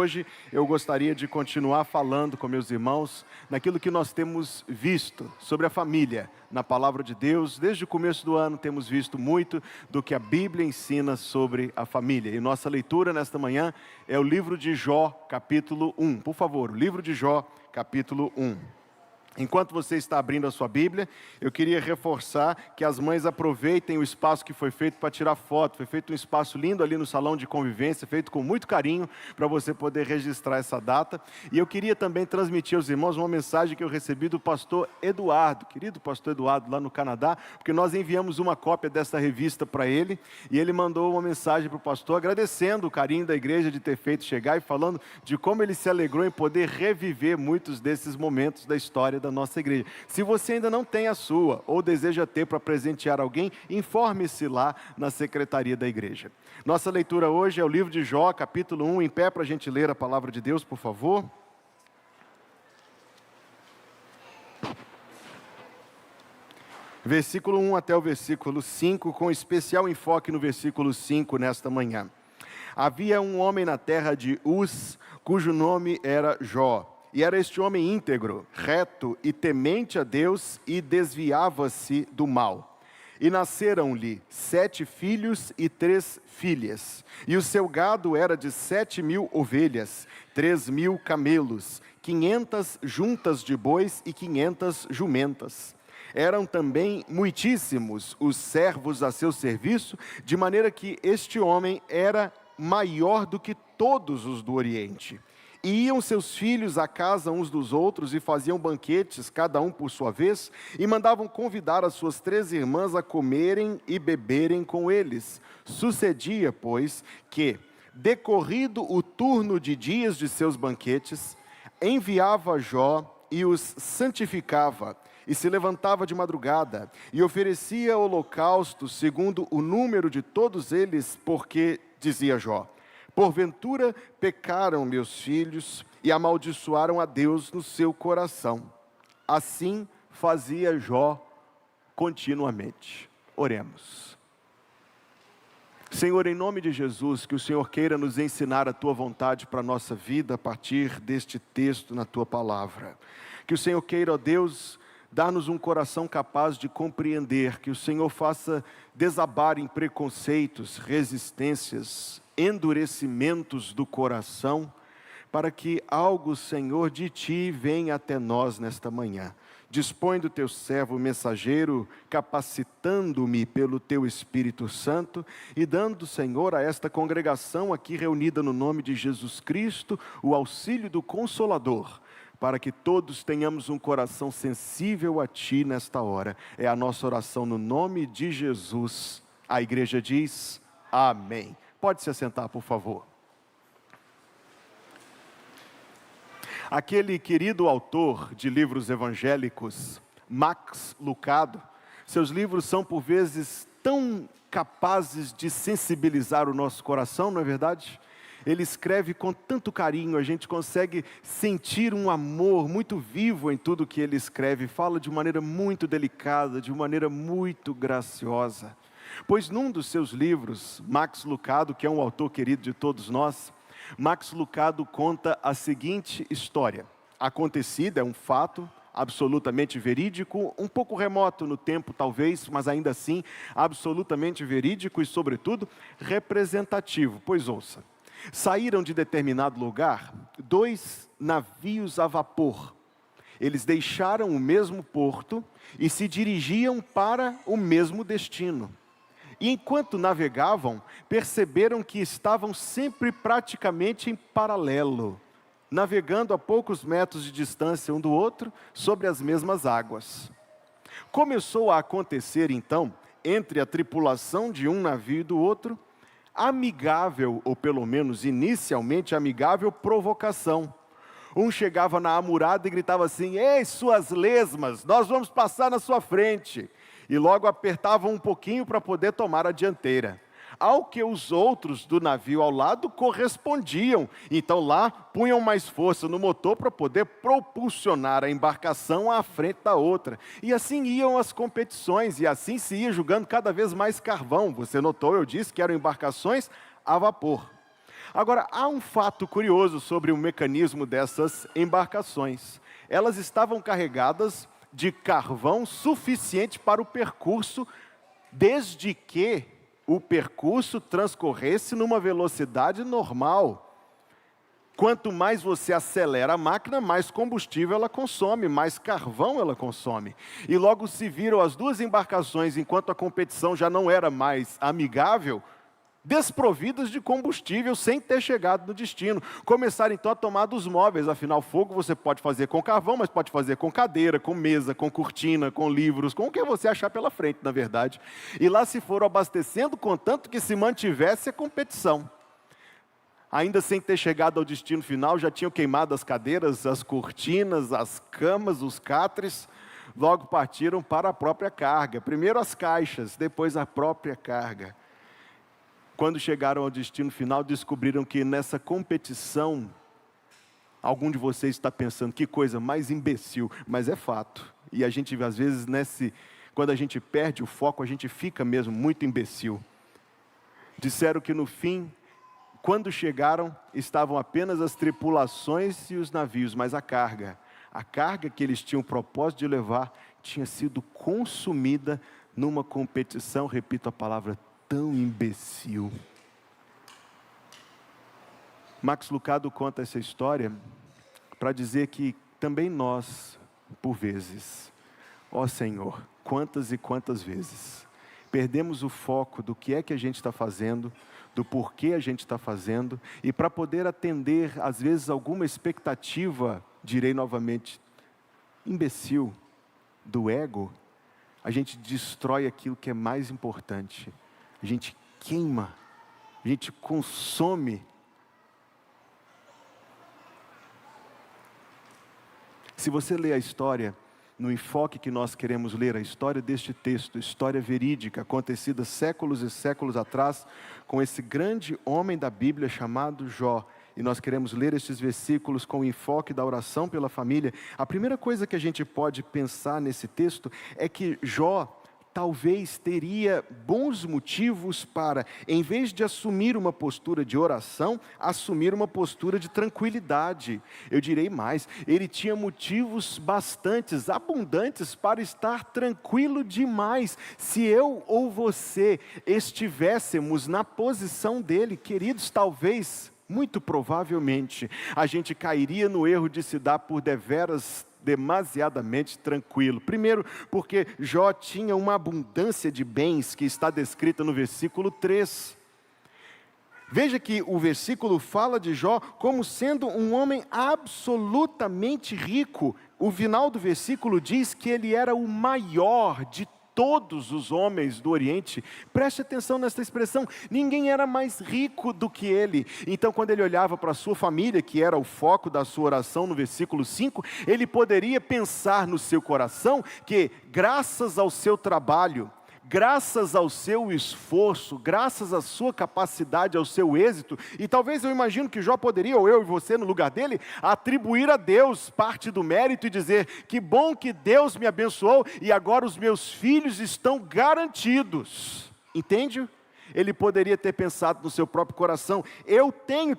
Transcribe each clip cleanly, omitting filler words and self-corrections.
Hoje eu gostaria de continuar falando com meus irmãos naquilo que nós temos visto sobre a família na palavra de Deus. Desde o começo do ano temos visto muito do que a Bíblia ensina sobre a família. E nossa leitura nesta manhã é o livro de Jó, capítulo 1. Por favor, o livro de Jó, capítulo 1. Enquanto você está abrindo a sua Bíblia, eu queria reforçar que as mães aproveitem o espaço que foi feito para tirar foto. Foi feito um espaço lindo ali no salão de convivência, feito com muito carinho, para você poder registrar essa data. E eu queria também transmitir aos irmãos uma mensagem que eu recebi do pastor Eduardo, querido pastor Eduardo, lá no Canadá, porque nós enviamos uma cópia dessa revista para ele, e ele mandou uma mensagem para o pastor, agradecendo o carinho da igreja de ter feito chegar e falando de como ele se alegrou em poder reviver muitos desses momentos da história da nossa igreja. Se você ainda não tem a sua, ou deseja ter para presentear alguém, informe-se lá na secretaria da igreja. Nossa leitura hoje é o livro de Jó, capítulo 1, em pé para a gente ler a palavra de Deus, por favor. Versículo 1 até o versículo 5, com especial enfoque no versículo 5 nesta manhã. Havia um homem na terra de Uz, cujo nome era Jó. E era este homem íntegro, reto e temente a Deus, e desviava-se do mal. E nasceram-lhe 7 filhos e 3 filhas. E o seu gado era de 7.000 ovelhas, 3.000 camelos, 500 juntas de bois e 500 jumentas. Eram também muitíssimos os servos a seu serviço, de maneira que este homem era maior do que todos os do Oriente. E iam seus filhos à casa uns dos outros e faziam banquetes, cada um por sua vez, e mandavam convidar as suas 3 irmãs a comerem e beberem com eles. Sucedia, pois, que, decorrido o turno de dias de seus banquetes, enviava Jó e os santificava, e se levantava de madrugada, e oferecia holocaustos segundo o número de todos eles, porque, dizia Jó, porventura pecaram meus filhos e amaldiçoaram a Deus no seu coração. Assim fazia Jó continuamente. Oremos. Senhor, em nome de Jesus, que o Senhor queira nos ensinar a Tua vontade para a nossa vida a partir deste texto na Tua palavra. Que o Senhor queira, ó Deus, dar-nos um coração capaz de compreender, que o Senhor faça desabar em preconceitos, resistências, endurecimentos do coração, para que algo, Senhor, de Ti venha até nós nesta manhã. Dispõe do Teu servo mensageiro, capacitando-me pelo Teu Espírito Santo e dando, Senhor, a esta congregação aqui reunida no nome de Jesus Cristo, o auxílio do Consolador, para que todos tenhamos um coração sensível a Ti nesta hora. É a nossa oração no nome de Jesus. A igreja diz, amém. Pode se assentar, por favor. Aquele querido autor de livros evangélicos, Max Lucado, seus livros são por vezes tão capazes de sensibilizar o nosso coração, não é verdade? Ele escreve com tanto carinho, a gente consegue sentir um amor muito vivo em tudo que ele escreve, fala de maneira muito delicada, de maneira muito graciosa. Pois num dos seus livros, Max Lucado, que é um autor querido de todos nós, Max Lucado conta a seguinte história. Acontecida, é um fato absolutamente verídico, um pouco remoto no tempo talvez, mas ainda assim absolutamente verídico e sobretudo representativo. Pois ouça, saíram de determinado lugar 2 navios a vapor. Eles deixaram o mesmo porto e se dirigiam para o mesmo destino. E enquanto navegavam, perceberam que estavam sempre praticamente em paralelo, navegando a poucos metros de distância um do outro, sobre as mesmas águas. Começou a acontecer então, entre a tripulação de um navio e do outro, amigável, ou pelo menos inicialmente amigável, provocação. Um chegava na amurada e gritava assim, ei, suas lesmas, nós vamos passar na sua frente. E logo apertavam um pouquinho para poder tomar a dianteira. Ao que os outros do navio ao lado correspondiam. Então lá punham mais força no motor para poder propulsionar a embarcação à frente da outra. E assim iam as competições, e assim se ia jogando cada vez mais carvão. Você notou, eu disse que eram embarcações a vapor. Agora, há um fato curioso sobre o mecanismo dessas embarcações. Elas estavam carregadas de carvão suficiente para o percurso, desde que o percurso transcorresse numa velocidade normal. Quanto mais você acelera a máquina, mais combustível ela consome, mais carvão ela consome. E logo se viram as duas embarcações, enquanto a competição já não era mais amigável, desprovidas de combustível sem ter chegado no destino. Começaram então a tomar dos móveis, afinal fogo você pode fazer com carvão, mas pode fazer com cadeira, com mesa, com cortina, com livros, com o que você achar pela frente, na verdade. E lá se foram abastecendo, contanto que se mantivesse a competição. Ainda sem ter chegado ao destino final, já tinham queimado as cadeiras, as cortinas, as camas, os catres. Logo partiram para a própria carga. Primeiro as caixas, depois a própria carga. Quando chegaram ao destino final, descobriram que nessa competição, algum de vocês está pensando, que coisa mais imbecil, mas é fato. E a gente, às vezes, quando a gente perde o foco, a gente fica mesmo muito imbecil. Disseram que no fim, quando chegaram, estavam apenas as tripulações e os navios, mas a carga que eles tinham o propósito de levar, tinha sido consumida numa competição, repito a palavra, tão imbecil. Max Lucado conta essa história para dizer que também nós, por vezes, ó Senhor, quantas e quantas vezes, perdemos o foco do que é que a gente está fazendo, do porquê a gente está fazendo, e para poder atender, às vezes, alguma expectativa, direi novamente, imbecil, do ego, a gente destrói aquilo que é mais importante. A gente queima, a gente consome. Se você ler a história, no enfoque que nós queremos ler, a história deste texto, história verídica, acontecida séculos e séculos atrás, com esse grande homem da Bíblia chamado Jó, e nós queremos ler estes versículos com o enfoque da oração pela família, a primeira coisa que a gente pode pensar nesse texto é que Jó talvez teria bons motivos para, em vez de assumir uma postura de oração, assumir uma postura de tranquilidade. Eu direi mais, ele tinha motivos bastantes, abundantes, para estar tranquilo demais. Se eu ou você estivéssemos na posição dele, queridos, talvez, muito provavelmente, a gente cairia no erro de se dar por deveras demasiadamente tranquilo. Primeiro, porque Jó tinha uma abundância de bens que está descrita no versículo 3. Veja que o versículo fala de Jó como sendo um homem absolutamente rico. O final do versículo diz que ele era o maior de todos os homens do Oriente. Preste atenção nessa expressão, ninguém era mais rico do que ele. Então, quando ele olhava para a sua família, que era o foco da sua oração no versículo 5, ele poderia pensar no seu coração que, graças ao seu trabalho, graças ao seu esforço, graças à sua capacidade, ao seu êxito, e talvez eu imagino que Jó poderia, ou eu e você no lugar dele, atribuir a Deus parte do mérito e dizer, que bom que Deus me abençoou e agora os meus filhos estão garantidos. Entende? Ele poderia ter pensado no seu próprio coração, eu tenho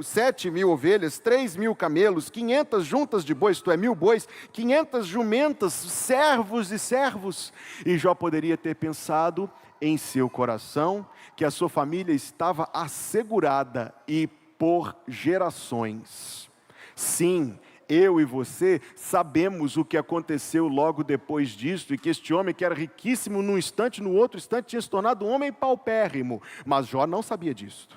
7 mil ovelhas, 3 mil camelos, 500 juntas de bois, isto é, 1000 bois, 500 jumentas, servos e servos. E Jó poderia ter pensado em seu coração, que a sua família estava assegurada e por gerações. Sim, eu e você sabemos o que aconteceu logo depois disso, e que este homem que era riquíssimo num instante, no outro instante tinha se tornado um homem paupérrimo, mas Jó não sabia disso.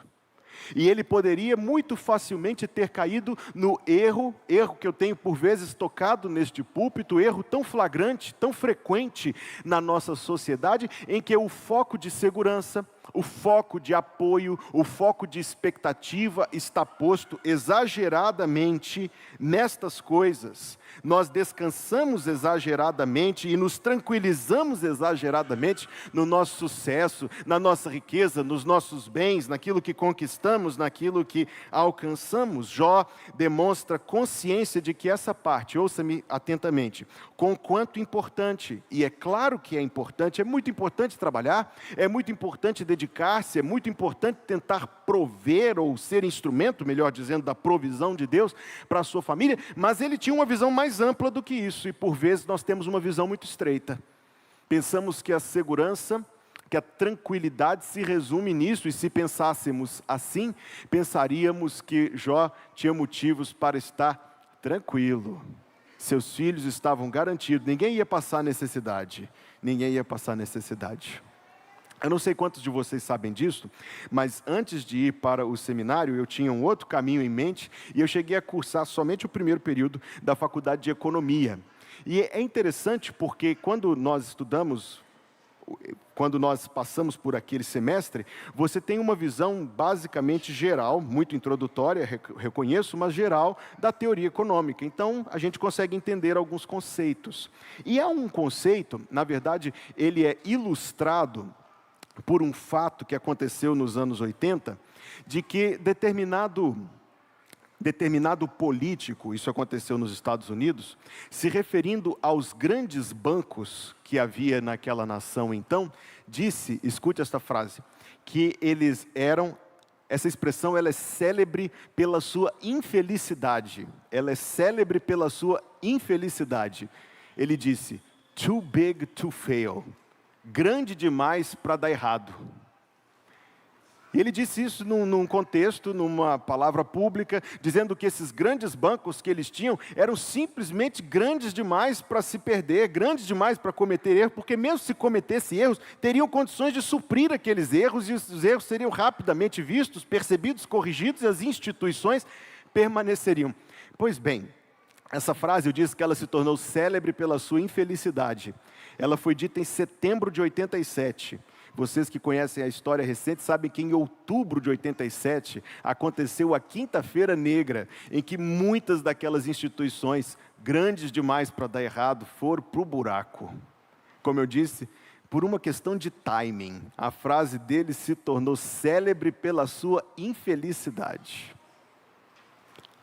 E ele poderia muito facilmente ter caído no erro que eu tenho por vezes tocado neste púlpito, erro tão flagrante, tão frequente na nossa sociedade, em que o foco de segurança, o foco de apoio, o foco de expectativa está posto exageradamente nestas coisas. Nós descansamos exageradamente e nos tranquilizamos exageradamente no nosso sucesso, na nossa riqueza, nos nossos bens, naquilo que conquistamos, naquilo que alcançamos. Jó demonstra consciência de que essa parte, ouça-me atentamente, conquanto importante, e é claro que é importante, é muito importante trabalhar, é muito importante dedicar-se, é muito importante tentar prover ou ser instrumento, melhor dizendo, da provisão de Deus para a sua família, mas ele tinha uma visão mais ampla do que isso, e por vezes nós temos uma visão muito estreita. Pensamos que a segurança, que a tranquilidade se resume nisso, e se pensássemos assim, pensaríamos que Jó tinha motivos para estar tranquilo. Seus filhos estavam garantidos, ninguém ia passar necessidade. Ninguém ia passar necessidade. Eu não sei quantos de vocês sabem disso, mas antes de ir para o seminário, eu tinha um outro caminho em mente, e eu cheguei a cursar somente o primeiro período da faculdade de economia. E é interessante porque quando nós passamos por aquele semestre, você tem uma visão basicamente geral, muito introdutória, reconheço, mas geral, da teoria econômica. Então, a gente consegue entender alguns conceitos. E há um conceito, na verdade, ele é ilustrado por um fato que aconteceu nos anos 80, de que determinado político, isso aconteceu nos Estados Unidos, se referindo aos grandes bancos que havia naquela nação então, disse, escute esta frase, que eles eram, essa expressão ela é célebre pela sua infelicidade. Ela é célebre pela sua infelicidade. Ele disse, too big to fail. Grande demais para dar errado. E ele disse isso num contexto, numa palavra pública, dizendo que esses grandes bancos que eles tinham eram simplesmente grandes demais para se perder, grandes demais para cometer erros, porque mesmo se cometesse erros, teriam condições de suprir aqueles erros, e os erros seriam rapidamente vistos, percebidos, corrigidos, e as instituições permaneceriam. Pois bem, essa frase, eu disse que ela se tornou célebre pela sua infelicidade. Ela foi dita em setembro de 87. Vocês que conhecem a história recente sabem que em outubro de 87 aconteceu a Quinta-feira Negra, em que muitas daquelas instituições, grandes demais para dar errado, foram para o buraco. Como eu disse, por uma questão de timing, a frase dele se tornou célebre pela sua infelicidade.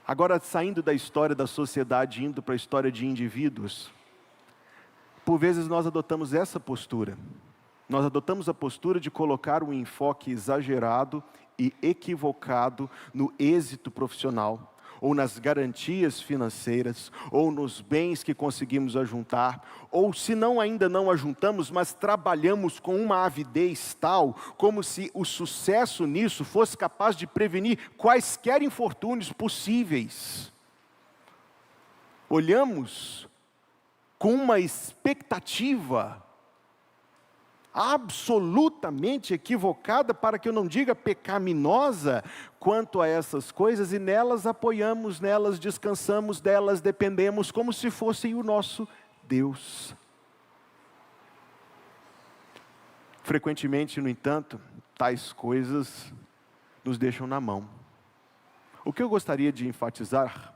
Agora, saindo da história da sociedade, indo para a história de indivíduos, por vezes nós adotamos essa postura. Nós adotamos a postura de colocar um enfoque exagerado e equivocado no êxito profissional, ou nas garantias financeiras, ou nos bens que conseguimos ajuntar, ou se não ainda não ajuntamos, mas trabalhamos com uma avidez tal, como se o sucesso nisso fosse capaz de prevenir quaisquer infortúnios possíveis. Olhamos com uma expectativa absolutamente equivocada, para que eu não diga pecaminosa, quanto a essas coisas, e nelas apoiamos, nelas descansamos, delas dependemos, como se fossem o nosso Deus. Frequentemente, no entanto, tais coisas nos deixam na mão. O que eu gostaria de enfatizar,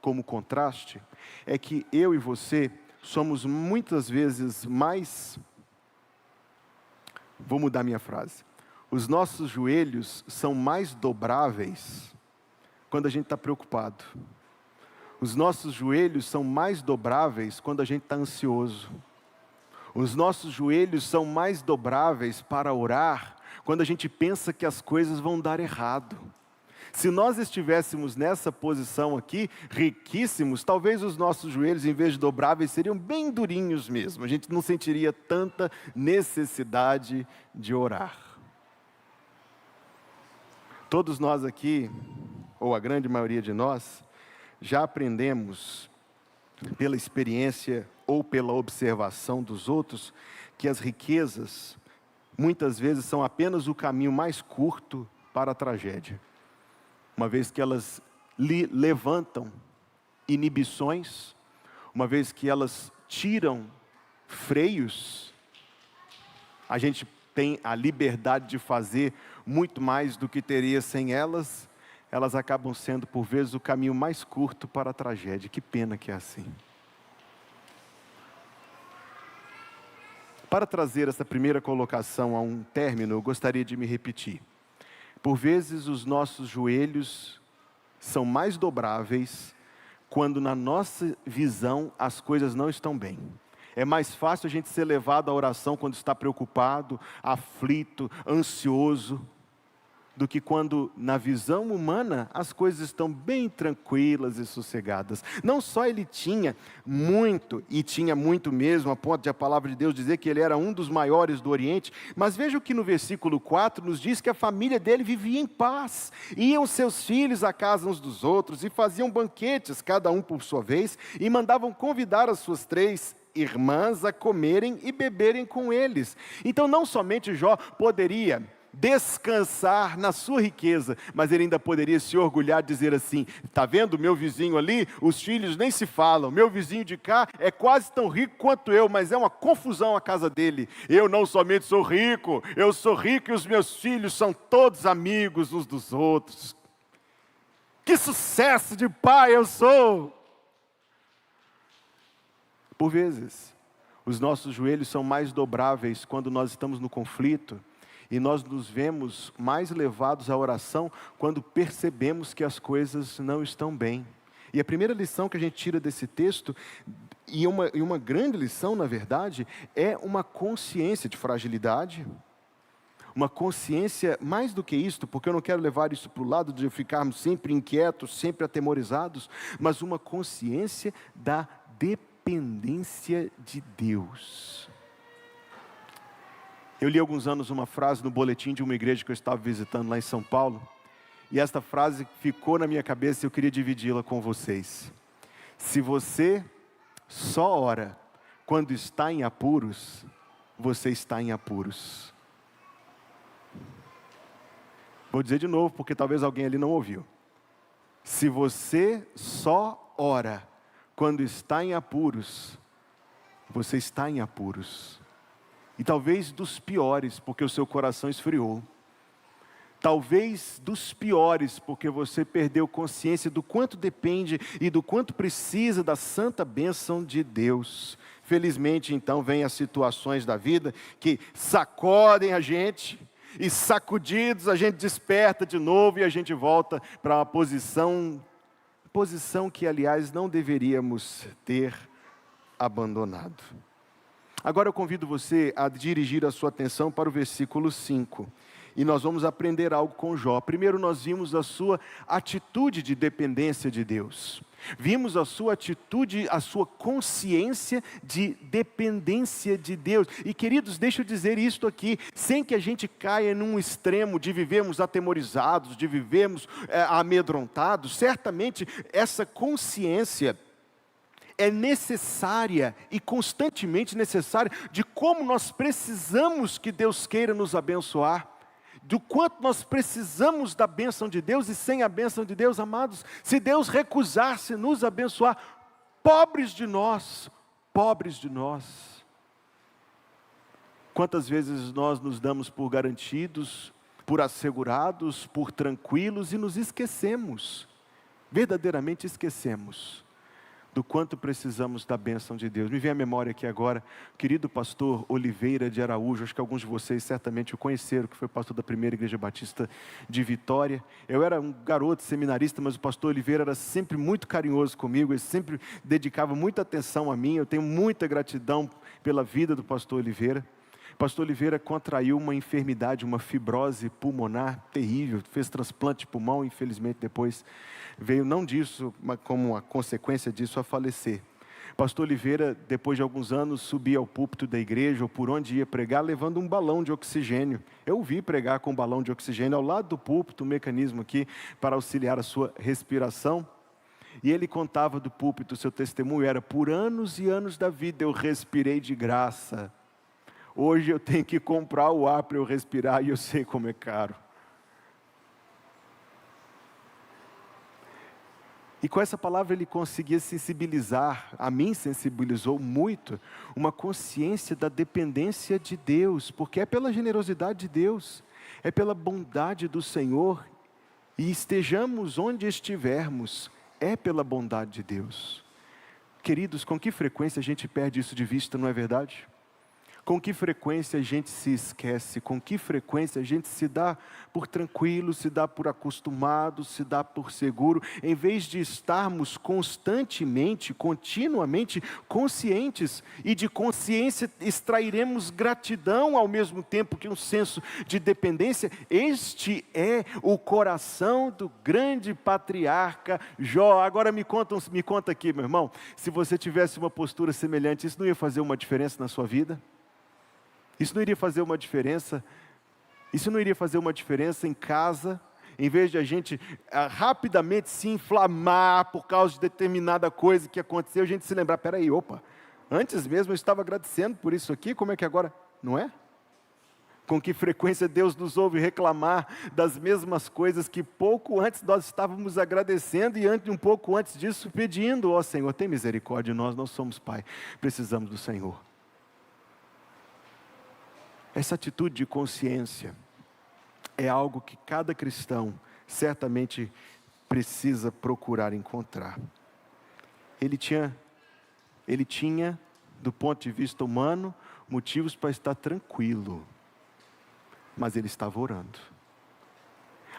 como contraste, é que eu e você somos muitas vezes mais... Vou mudar minha frase. Os nossos joelhos são mais dobráveis quando a gente está preocupado. Os nossos joelhos são mais dobráveis quando a gente está ansioso. Os nossos joelhos são mais dobráveis para orar quando a gente pensa que as coisas vão dar errado. Se nós estivéssemos nessa posição aqui, riquíssimos, talvez os nossos joelhos, em vez de dobráveis, seriam bem durinhos mesmo. A gente não sentiria tanta necessidade de orar. Todos nós aqui, ou a grande maioria de nós, já aprendemos, pela experiência ou pela observação dos outros, que as riquezas, muitas vezes, são apenas o caminho mais curto para a tragédia. Uma vez que elas levantam inibições, uma vez que elas tiram freios, a gente tem a liberdade de fazer muito mais do que teria sem elas, elas acabam sendo, por vezes, o caminho mais curto para a tragédia. Que pena que é assim. Para trazer essa primeira colocação a um término, eu gostaria de me repetir. Por vezes os nossos joelhos são mais dobráveis quando na nossa visão as coisas não estão bem. É mais fácil a gente ser levado à oração quando está preocupado, aflito, ansioso, do que quando, na visão humana, as coisas estão bem tranquilas e sossegadas. Não só ele tinha muito, e tinha muito mesmo, a ponto de a palavra de Deus dizer que ele era um dos maiores do Oriente, mas veja o que no versículo 4 nos diz que a família dele vivia em paz. Iam seus filhos à casa uns dos outros e faziam banquetes, cada um por sua vez, e mandavam convidar as suas 3 irmãs a comerem e beberem com eles. Então não somente Jó poderia descansar na sua riqueza, mas ele ainda poderia se orgulhar de dizer assim: está vendo meu vizinho ali, os filhos nem se falam, meu vizinho de cá é quase tão rico quanto eu, mas é uma confusão a casa dele. Eu não somente sou rico, eu sou rico e os meus filhos são todos amigos uns dos outros. Que sucesso de pai eu sou! Por vezes, os nossos joelhos são mais dobráveis quando nós estamos no conflito, e nós nos vemos mais levados à oração quando percebemos que as coisas não estão bem. E a primeira lição que a gente tira desse texto, e uma grande lição na verdade, é uma consciência de fragilidade, uma consciência mais do que isto, porque eu não quero levar isso para o lado de ficarmos sempre inquietos, sempre atemorizados, mas uma consciência da dependência de Deus. Eu li há alguns anos uma frase no boletim de uma igreja que eu estava visitando lá em São Paulo, e esta frase ficou na minha cabeça e eu queria dividi-la com vocês. Se você só ora quando está em apuros, você está em apuros. Vou dizer de novo, porque talvez alguém ali não ouviu. Se você só ora quando está em apuros, você está em apuros. E talvez dos piores, porque o seu coração esfriou. Talvez dos piores, porque você perdeu consciência do quanto depende e do quanto precisa da santa bênção de Deus. Felizmente, então, vem as situações da vida que sacodem a gente, e sacudidos a gente desperta de novo e a gente volta para uma posição que, aliás, não deveríamos ter abandonado. Agora eu convido você a dirigir a sua atenção para o versículo 5. E nós vamos aprender algo com Jó. Primeiro nós vimos a sua atitude de dependência de Deus. Vimos a sua atitude, a sua consciência de dependência de Deus. E queridos, deixa eu dizer isto aqui, sem que a gente caia num extremo de vivermos atemorizados, de vivermos amedrontados. Certamente essa consciência é necessária e constantemente necessária de como nós precisamos que Deus queira nos abençoar, do quanto nós precisamos da bênção de Deus, e sem a bênção de Deus, amados, se Deus recusar-se nos abençoar, pobres de nós, quantas vezes nós nos damos por garantidos, por assegurados, por tranquilos, e nos esquecemos, verdadeiramente esquecemos, do quanto precisamos da bênção de Deus. Me vem à memória aqui agora, o querido pastor Oliveira de Araújo, acho que alguns de vocês certamente o conheceram, que foi pastor da primeira igreja batista de Vitória. Eu era um garoto seminarista, mas o pastor Oliveira era sempre muito carinhoso comigo, ele sempre dedicava muita atenção a mim, eu tenho muita gratidão pela vida do pastor Oliveira. O pastor Oliveira contraiu uma enfermidade, uma fibrose pulmonar terrível, fez transplante de pulmão, infelizmente depois veio não disso, mas como uma consequência disso a falecer. Pastor Oliveira, depois de alguns anos, subia ao púlpito da igreja, ou por onde ia pregar, levando um balão de oxigênio. Eu o vi pregar com um balão de oxigênio ao lado do púlpito, um mecanismo aqui para auxiliar a sua respiração. E ele contava do púlpito, seu testemunho era: por anos e anos da vida eu respirei de graça. Hoje eu tenho que comprar o ar para eu respirar e eu sei como é caro. E com essa palavra ele conseguia sensibilizar, a mim sensibilizou muito, uma consciência da dependência de Deus, porque é pela generosidade de Deus, é pela bondade do Senhor, e estejamos onde estivermos, é pela bondade de Deus. Queridos, com que frequência a gente perde isso de vista, não é verdade? Com que frequência a gente se esquece, com que frequência a gente se dá por tranquilo, se dá por acostumado, se dá por seguro, em vez de estarmos constantemente, continuamente conscientes, e de consciência extrairemos gratidão ao mesmo tempo que um senso de dependência. Este é o coração do grande patriarca Jó. Agora me conta aqui, meu irmão, se você tivesse uma postura semelhante, isso não ia fazer uma diferença na sua vida? Isso não iria fazer uma diferença? Isso não iria fazer uma diferença em casa? Em vez de a gente rapidamente se inflamar por causa de determinada coisa que aconteceu, a gente se lembrar, peraí, opa, antes mesmo eu estava agradecendo por isso aqui, como é que agora, não é? Com que frequência Deus nos ouve reclamar das mesmas coisas que pouco antes nós estávamos agradecendo, e um pouco antes disso pedindo, ó Senhor, tem misericórdia de nós, nós somos Pai, precisamos do Senhor. Essa atitude de consciência é algo que cada cristão certamente precisa procurar encontrar. Ele tinha, do ponto de vista humano, motivos para estar tranquilo, mas ele estava orando.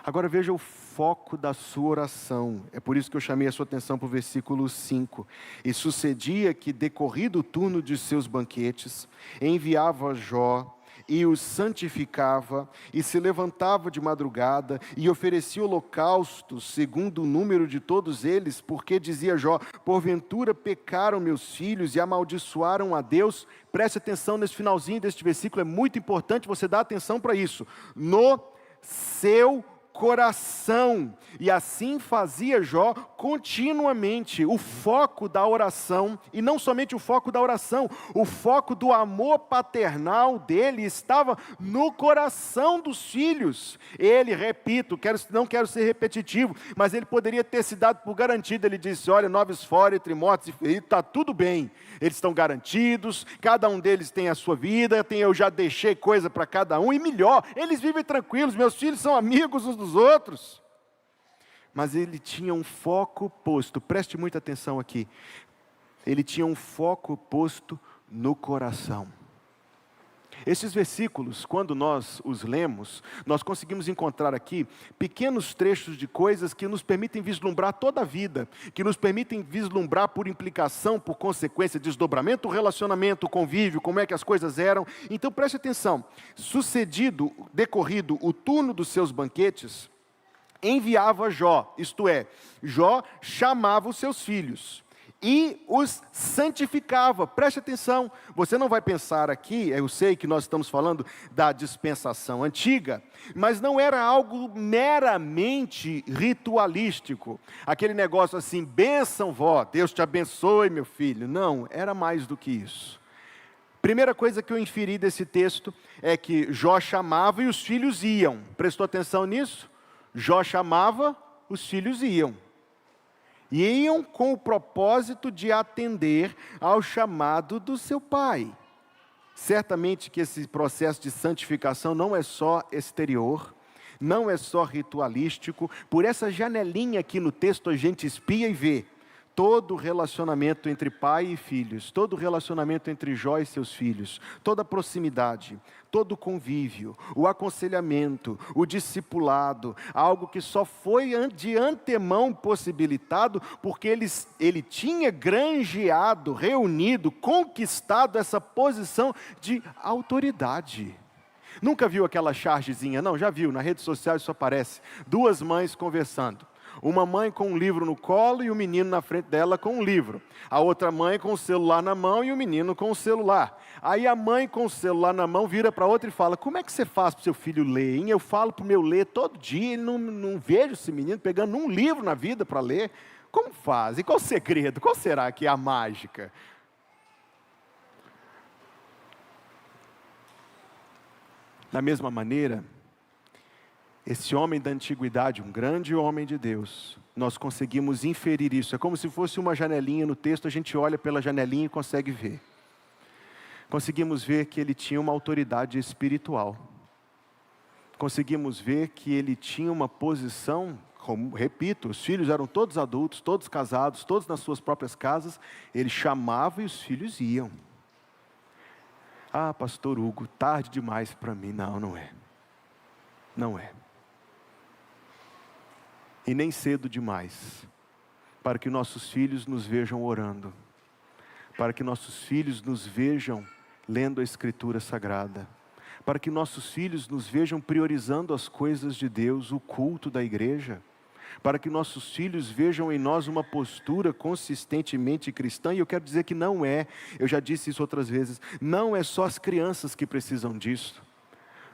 Agora veja o foco da sua oração. É por isso que eu chamei a sua atenção para o versículo 5. E sucedia que, decorrido o turno de seus banquetes, enviava Jó, e os santificava, e se levantava de madrugada, e oferecia holocaustos, segundo o número de todos eles, porque dizia Jó, porventura pecaram meus filhos e amaldiçoaram a Deus. Preste atenção nesse finalzinho deste versículo, é muito importante você dar atenção para isso. No seu coração. E assim fazia Jó continuamente. O foco da oração, e não somente o foco da oração, o foco do amor paternal dele estava no coração dos filhos. Ele, repito, não quero ser repetitivo, mas ele poderia ter se dado por garantido. Ele disse, olha, noves fora, entre mortos e feridos, está tudo bem. Eles estão garantidos, cada um deles tem a sua vida, eu já deixei coisa para cada um, e melhor, eles vivem tranquilos, meus filhos são amigos uns dos outros. Mas ele tinha um foco posto, preste muita atenção aqui, ele tinha um foco posto no coração. Esses versículos, quando nós os lemos, nós conseguimos encontrar aqui pequenos trechos de coisas que nos permitem vislumbrar toda a vida, que nos permitem vislumbrar por implicação, por consequência, desdobramento, relacionamento, convívio, como é que as coisas eram. Então preste atenção, decorrido o turno dos seus banquetes, enviava Jó, isto é, Jó chamava os seus filhos e os santificava. Preste atenção, você não vai pensar aqui, eu sei que nós estamos falando da dispensação antiga, mas não era algo meramente ritualístico, aquele negócio assim, bênção vó, Deus te abençoe meu filho. Não, era mais do que isso. Primeira coisa que eu inferi desse texto é que Jó chamava e os filhos iam. Prestou atenção nisso? Jó chamava, os filhos iam. E iam com o propósito de atender ao chamado do seu pai. Certamente que esse processo de santificação não é só exterior, não é só ritualístico. Por essa janelinha aqui no texto a gente espia e vê todo o relacionamento entre pai e filhos, todo o relacionamento entre Jó e seus filhos, toda a proximidade, todo o convívio, o aconselhamento, o discipulado, algo que só foi de antemão possibilitado porque ele tinha granjeado, reunido, conquistado essa posição de autoridade. Nunca viu aquela chargezinha? Não, já viu, na rede social isso aparece, duas mães conversando. Uma mãe com um livro no colo e o menino na frente dela com um livro. A outra mãe com o celular na mão e o menino com o celular. Aí a mãe com o celular na mão vira para a outra e fala, como é que você faz para o seu filho ler, hein? Eu falo para o meu ler todo dia e não vejo esse menino pegando um livro na vida para ler. Como faz? E qual o segredo? Qual será que é a mágica? Da mesma maneira, esse homem da antiguidade, um grande homem de Deus, nós conseguimos inferir isso. É como se fosse uma janelinha no texto, a gente olha pela janelinha e consegue ver. Conseguimos ver que ele tinha uma autoridade espiritual. Conseguimos ver que ele tinha uma posição, como, repito, os filhos eram todos adultos, todos casados, todos nas suas próprias casas. Ele chamava e os filhos iam. Ah, pastor Hugo, tarde demais para mim. Não, não é. Não é. E nem cedo demais, para que nossos filhos nos vejam orando, para que nossos filhos nos vejam lendo a Escritura Sagrada, para que nossos filhos nos vejam priorizando as coisas de Deus, o culto da igreja, para que nossos filhos vejam em nós uma postura consistentemente cristã. E eu quero dizer que não é, eu já disse isso outras vezes, não é só as crianças que precisam disso.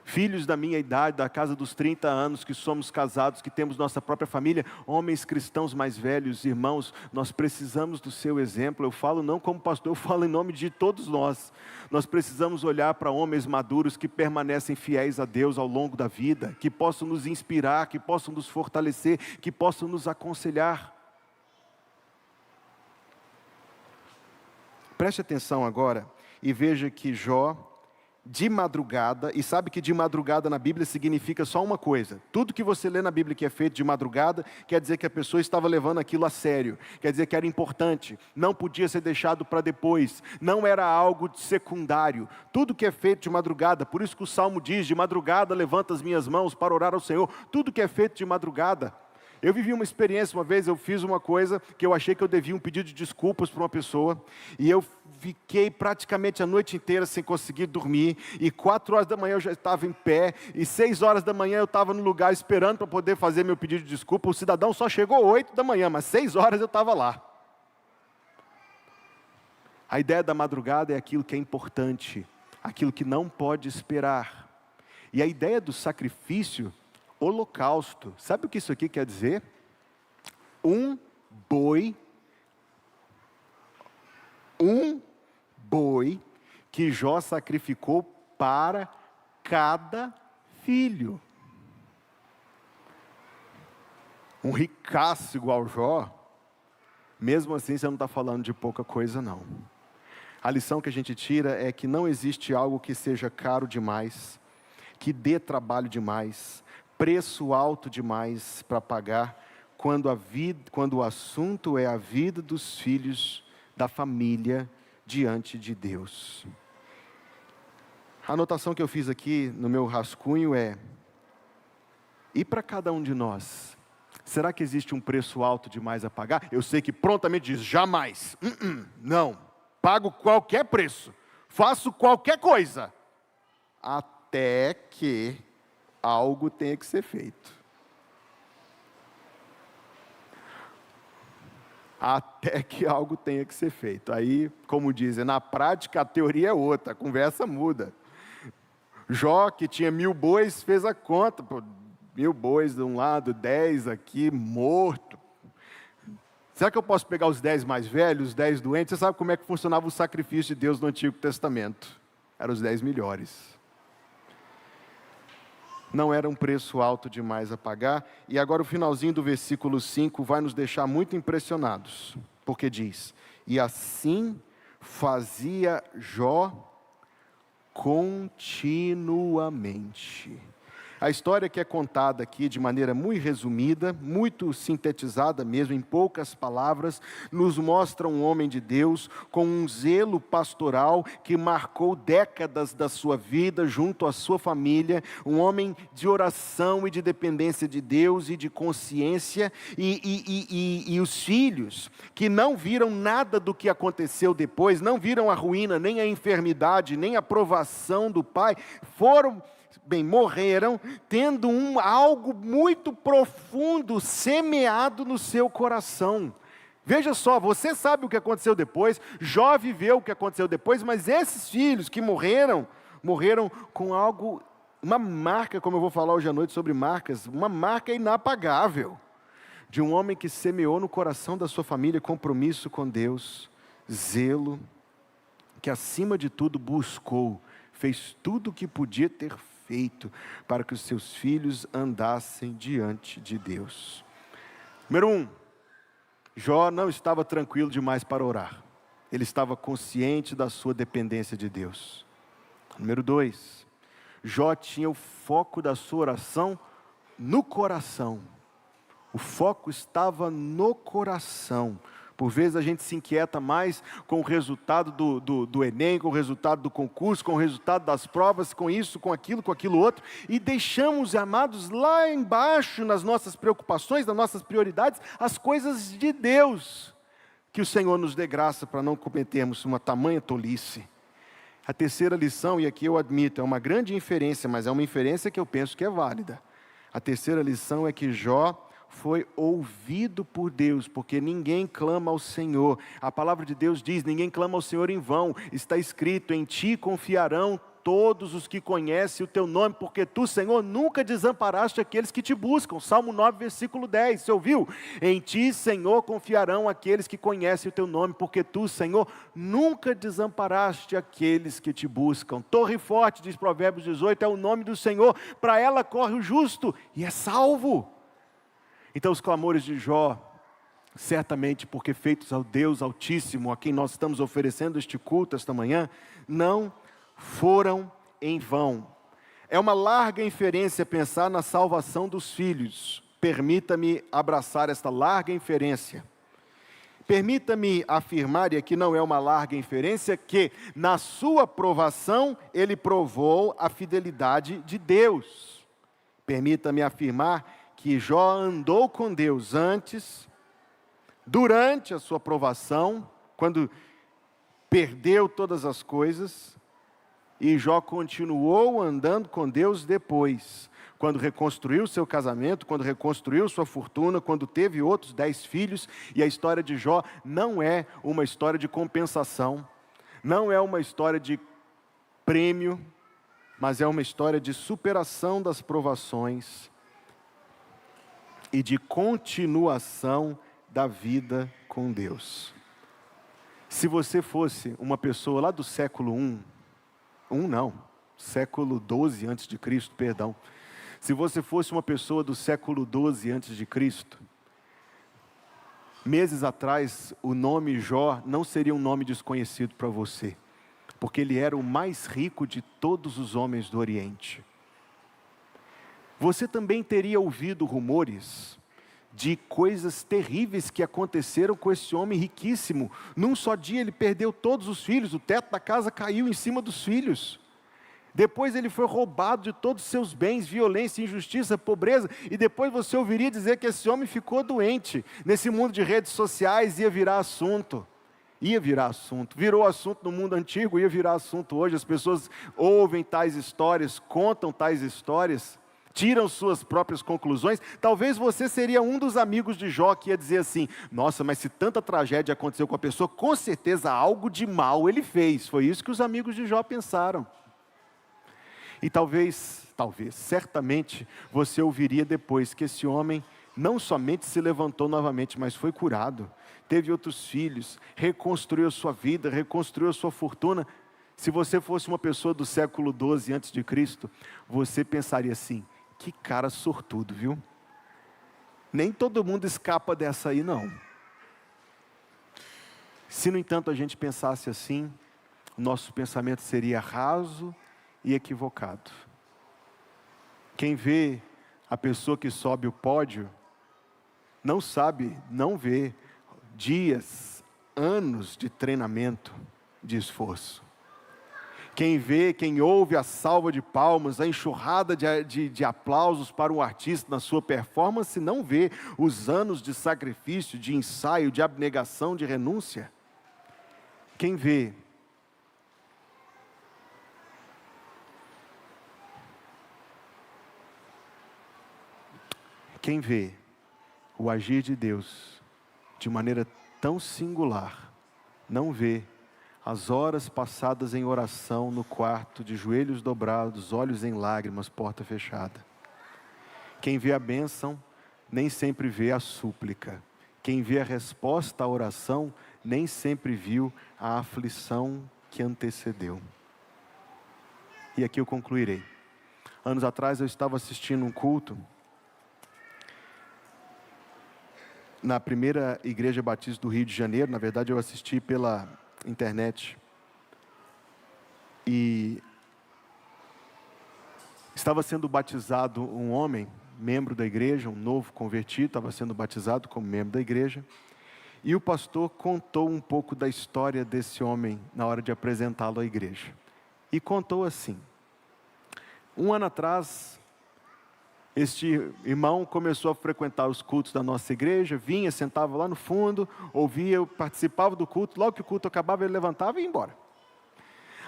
Filhos da minha idade, da casa dos 30 anos, que somos casados, que temos nossa própria família, homens cristãos mais velhos, irmãos, nós precisamos do seu exemplo. Eu falo não como pastor, eu falo em nome de todos nós. Nós precisamos olhar para homens maduros que permanecem fiéis a Deus ao longo da vida, que possam nos inspirar, que possam nos fortalecer, que possam nos aconselhar. Preste atenção agora e veja que Jó, de madrugada, e sabe que de madrugada na Bíblia significa só uma coisa: tudo que você lê na Bíblia que é feito de madrugada, quer dizer que a pessoa estava levando aquilo a sério, quer dizer que era importante, não podia ser deixado para depois, não era algo secundário. Tudo que é feito de madrugada, por isso que o Salmo diz: de madrugada levanto as minhas mãos para orar ao Senhor. Tudo que é feito de madrugada. Eu vivi uma experiência, uma vez eu fiz uma coisa que eu achei que eu devia um pedido de desculpas para uma pessoa, e eu fiquei praticamente a noite inteira sem conseguir dormir, e 4 horas da manhã eu já estava em pé, e 6 horas da manhã eu estava no lugar esperando para poder fazer meu pedido de desculpa. O cidadão só chegou 8 da manhã, mas 6 horas eu estava lá. A ideia da madrugada é aquilo que é importante, aquilo que não pode esperar. E a ideia do sacrifício, holocausto, sabe o que isso aqui quer dizer? Um boi que Jó sacrificou para cada filho. Um ricaço igual Jó, mesmo assim você não está falando de pouca coisa não. A lição que a gente tira é que não existe algo que seja caro demais, que dê trabalho demais, preço alto demais para pagar, quando o assunto é a vida dos filhos da família diante de Deus. A anotação que eu fiz aqui no meu rascunho é: e para cada um de nós, será que existe um preço alto demais a pagar? Eu sei que prontamente diz: jamais, não, pago qualquer preço, faço qualquer coisa, até que algo tenha que ser feito. Até que algo tenha que ser feito. Aí, como dizem, na prática a teoria é outra, a conversa muda. Jó, que tinha 1000 bois, fez a conta. 1000 bois de um lado, 10 aqui, morto. Será que eu posso pegar os 10 mais velhos, os 10 doentes? Você sabe como é que funcionava o sacrifício de Deus no Antigo Testamento? Eram os 10 melhores. Não era um preço alto demais a pagar. E agora o finalzinho do versículo 5 vai nos deixar muito impressionados. Porque diz: e assim fazia Jó continuamente. A história que é contada aqui de maneira muito resumida, muito sintetizada mesmo, em poucas palavras, nos mostra um homem de Deus com um zelo pastoral que marcou décadas da sua vida junto à sua família, um homem de oração e de dependência de Deus e de consciência, e os filhos que não viram nada do que aconteceu depois, não viram a ruína, nem a enfermidade, nem a provação do pai, morreram tendo algo muito profundo semeado no seu coração. Veja só, você sabe o que aconteceu depois, Jó viveu o que aconteceu depois, mas esses filhos que morreram com algo, uma marca, como eu vou falar hoje à noite sobre marcas, uma marca inapagável, de um homem que semeou no coração da sua família compromisso com Deus, zelo, que acima de tudo buscou, fez tudo o que podia ter feito para que os seus filhos andassem diante de Deus. Número 1, Jó não estava tranquilo demais para orar. Ele estava consciente da sua dependência de Deus. Número 2, Jó tinha o foco da sua oração no coração. O foco estava no coração. Por vezes a gente se inquieta mais com o resultado do Enem, com o resultado do concurso, com o resultado das provas, com isso, com aquilo outro, e deixamos, amados, lá embaixo, nas nossas preocupações, nas nossas prioridades, as coisas de Deus. Que o Senhor nos dê graça para não cometermos uma tamanha tolice. A terceira lição, e aqui eu admito, é uma grande inferência, mas é uma inferência que eu penso que é válida. A terceira lição é que Jó foi ouvido por Deus, porque ninguém clama ao Senhor. A palavra de Deus diz, ninguém clama ao Senhor em vão. Está escrito, em ti confiarão todos os que conhecem o teu nome, porque tu, Senhor, nunca desamparaste aqueles que te buscam. Salmo 9, versículo 10, você ouviu? Em ti, Senhor, confiarão aqueles que conhecem o teu nome, porque tu, Senhor, nunca desamparaste aqueles que te buscam. Torre forte, diz Provérbios 18, é o nome do Senhor, para ela corre o justo e é salvo. Então os clamores de Jó, certamente porque feitos ao Deus Altíssimo, a quem nós estamos oferecendo este culto esta manhã, não foram em vão. É uma larga inferência pensar na salvação dos filhos. Permita-me abraçar esta larga inferência. Permita-me afirmar, e aqui não é uma larga inferência, que na sua provação ele provou a fidelidade de Deus. Permita-me afirmar que Jó andou com Deus antes, durante a sua provação, quando perdeu todas as coisas, e Jó continuou andando com Deus depois, quando reconstruiu seu casamento, quando reconstruiu sua fortuna, quando teve outros 10 filhos, e a história de Jó não é uma história de compensação, não é uma história de prêmio, mas é uma história de superação das provações, e de continuação da vida com Deus. Se você fosse uma pessoa lá do século século 12 antes de Cristo, perdão. Se você fosse uma pessoa do século 12 antes de Cristo, meses atrás o nome Jó não seria um nome desconhecido para você, porque ele era o mais rico de todos os homens do Oriente. Você também teria ouvido rumores de coisas terríveis que aconteceram com esse homem riquíssimo. Num só dia ele perdeu todos os filhos, o teto da casa caiu em cima dos filhos. Depois ele foi roubado de todos os seus bens, violência, injustiça, pobreza. E depois você ouviria dizer que esse homem ficou doente. Nesse mundo de redes sociais ia virar assunto. Virou assunto no mundo antigo, ia virar assunto hoje. As pessoas ouvem tais histórias, contam tais histórias, tiram suas próprias conclusões. Talvez você seria um dos amigos de Jó que ia dizer assim, nossa, mas se tanta tragédia aconteceu com a pessoa, com certeza algo de mal ele fez. Foi isso que os amigos de Jó pensaram. E certamente, você ouviria depois que esse homem não somente se levantou novamente, mas foi curado, teve outros filhos, reconstruiu a sua vida, reconstruiu a sua fortuna. Se você fosse uma pessoa do século 12 antes de Cristo, você pensaria assim, que cara sortudo, viu? Nem todo mundo escapa dessa aí, não. Se, no entanto, a gente pensasse assim, nosso pensamento seria raso e equivocado. Quem vê a pessoa que sobe o pódio, não vê dias, anos de treinamento, de esforço. Quem ouve a salva de palmas, a enxurrada de aplausos para o artista na sua performance, não vê os anos de sacrifício, de ensaio, de abnegação, de renúncia. Quem vê o agir de Deus de maneira tão singular, não vê as horas passadas em oração no quarto, de joelhos dobrados, olhos em lágrimas, porta fechada. Quem vê a bênção, nem sempre vê a súplica. Quem vê a resposta à oração, nem sempre viu a aflição que antecedeu. E aqui eu concluirei. Anos atrás eu estava assistindo um culto na primeira igreja batista do Rio de Janeiro. Na verdade eu assisti pela internet, e estava sendo batizado um homem, membro da igreja, um novo convertido, estava sendo batizado como membro da igreja, E o pastor contou um pouco da história desse homem na hora de apresentá-lo à igreja. E contou assim: um ano atrás, este irmão começou a frequentar os cultos da nossa igreja, vinha, sentava lá no fundo, ouvia, participava do culto, logo que o culto acabava ele levantava e ia embora.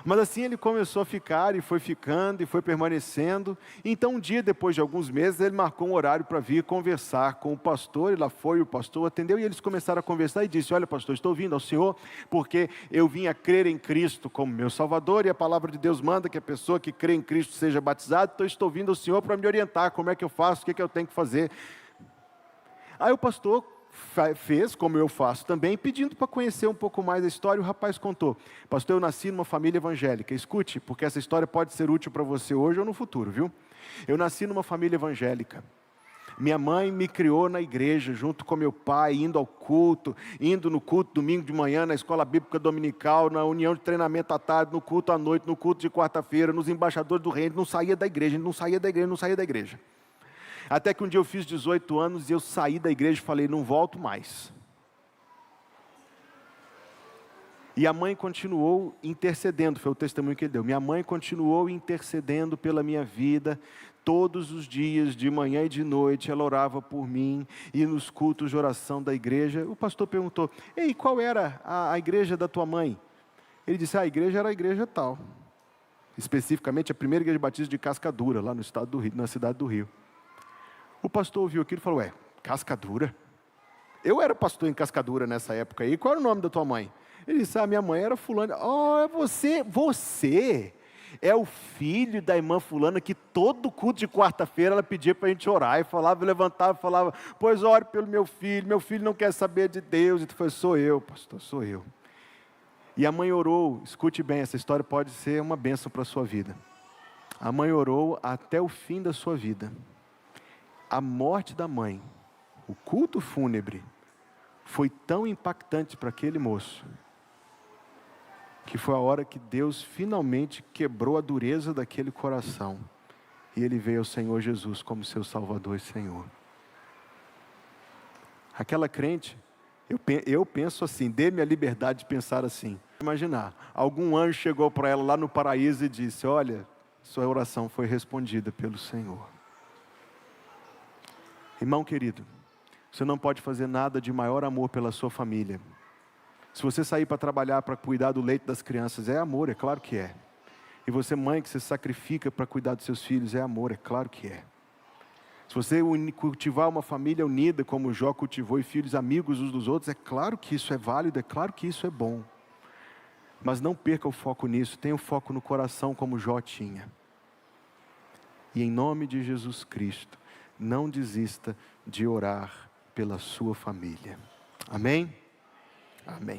Mas assim ele começou a ficar e foi ficando e foi permanecendo. Então um dia, depois de alguns meses, ele marcou um horário para vir conversar com o pastor, e lá foi, o pastor atendeu e eles começaram a conversar e disse: olha pastor, estou vindo ao senhor porque eu vim a crer em Cristo como meu Salvador, e a palavra de Deus manda que a pessoa que crê em Cristo seja batizada, então estou vindo ao senhor para me orientar, como é que eu faço, o que eu tenho que fazer. Aí o pastor fez, como eu faço também, pedindo para conhecer um pouco mais a história. O rapaz contou: pastor, eu nasci numa família evangélica. Escute, porque essa história pode ser útil para você hoje ou no futuro, viu? Eu nasci numa família evangélica. Minha mãe me criou na igreja, junto com meu pai, indo ao culto, indo no culto domingo de manhã, na escola bíblica dominical, na união de treinamento à tarde, no culto à noite, no culto de quarta-feira, nos embaixadores do reino. Não saía da igreja, não saía da igreja, não saía da igreja. Até que um dia eu fiz 18 anos e eu saí da igreja e falei: não volto mais. E a mãe continuou intercedendo, foi o testemunho que ele deu. Minha mãe continuou intercedendo pela minha vida. Todos os dias, de manhã e de noite, ela orava por mim. E nos cultos de oração da igreja, o pastor perguntou: ei, qual era a igreja da tua mãe? Ele disse: a igreja era a igreja tal. Especificamente a primeira igreja batista de Cascadura, lá no estado do Rio, na cidade do Rio. O pastor ouviu aquilo e falou: ué, Cascadura? Eu era pastor em Cascadura nessa época aí. Qual era o nome da tua mãe? Ele disse: minha mãe era fulana. Oh, você é o filho da irmã fulana que todo culto de quarta-feira ela pedia para a gente orar. E falava, levantava e falava: pois ore pelo meu filho não quer saber de Deus. E tu falou: sou eu, pastor, sou eu. E a mãe orou, escute bem, essa história pode ser uma bênção para a sua vida. A mãe orou até o fim da sua vida. A morte da mãe, o culto fúnebre, foi tão impactante para aquele moço, que foi a hora que Deus finalmente quebrou a dureza daquele coração, e ele veio ao Senhor Jesus como seu Salvador e Senhor. Aquela crente, eu penso assim, dê-me a liberdade de pensar assim. Imaginar, algum anjo chegou para ela lá no paraíso e disse: olha, sua oração foi respondida pelo Senhor. Irmão querido, você não pode fazer nada de maior amor pela sua família. Se você sair para trabalhar, para cuidar do leite das crianças, é amor, é claro que é. E você, mãe, que se sacrifica para cuidar dos seus filhos, é amor, é claro que é. Se você cultivar uma família unida, como Jó cultivou, e filhos amigos uns dos outros, é claro que isso é válido, é claro que isso é bom. Mas não perca o foco nisso, tenha o foco no coração como Jó tinha. E em nome de Jesus Cristo, não desista de orar pela sua família. Amém? Amém.